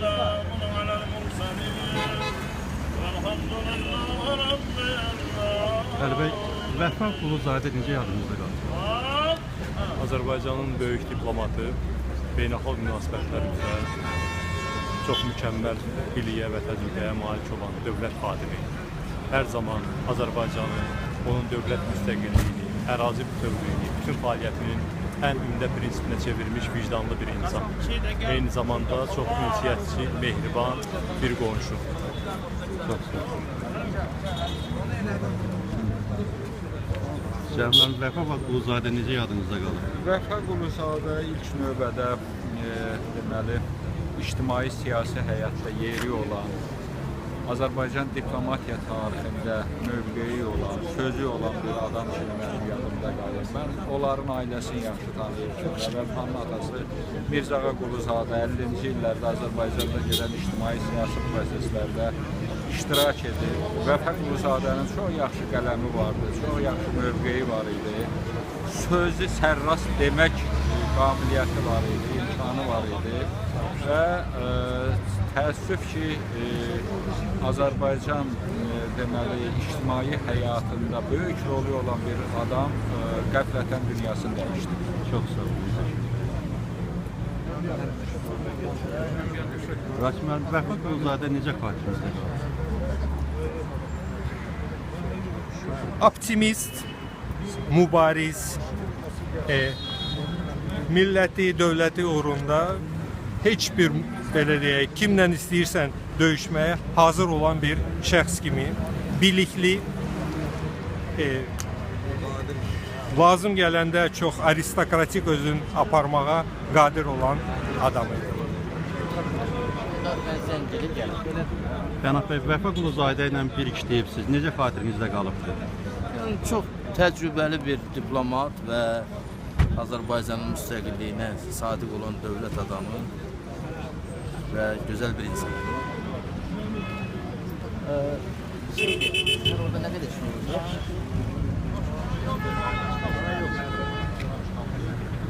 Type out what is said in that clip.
وسلام على المرسلين والحمد لله رب العالمين. Əli bəy, Vəfa Quluzadə necə yadınızda qalır? Azərbaycanın böyük diplomatı, beynəlxalq münasibətlər üzrə çox mükəmməl biliyə və təcrübəyə malik olan dövlət xadimi. Hər zaman Azərbaycanı, onun dövlət müstəqilliyini, ərazi bütövlüyünü, bütün fəaliyyətinin ən ümdə prinsipinə çevirmiş vicdanlı bir insan. Eyni zamanda çox ünsiyyətçi, mehriban bir qonşu. Çox sağ olun. Cənab Vəfa Quluzadə necə yadınızda qalır? Vəfa Quluzadə ilk növbədə deməli, ictimai siyasi həyatda yeri olan, Azərbaycan diplomatiya tarixində mövqeyi olan, sözü olan bir adam kimi mənim yadımda qalır. Mən onların ailəsini yaxşı tanıyırdım. Vəfanın atası Mirzağa Quluzadə 50-ci illərdə Azərbaycanda gedən ictimai siyasi proseslərdə iştirak edir. Vəfa Quluzadənin çox yaxşı qələmi vardı, çox yaxşı mövqeyi var idi. Sözü sərrast demək qabiliyyəti var idi, imkanı var idi. Və təəssüf ki, Azərbaycan deməli, ictimai həyatında böyük rolu olan bir adam qəflətən dünyasını dəyişdi. Çox sağ olun. Rasim müəllim, Vəfa Quluzadə necə xatirinizdə qalır? Optimist, mübariz, milləti, dövləti uğrunda heç bir belə deyək, kimlə istəyirsən döyüşməyə hazır olan bir şəxs kimi, bilikli, lazım gələndə çox aristokratik özün aparmağa qadir olan adam idi. Cənab bəy, Vəfa Quluzadə ilə bir iş deyibsiniz. Necə xatirinizdə qalıbdır? Yəni, çox təcrübəli bir diplomat və Azərbaycanın müstəqilliyinə sadiq olan dövlət adamı və gözəl bir insan.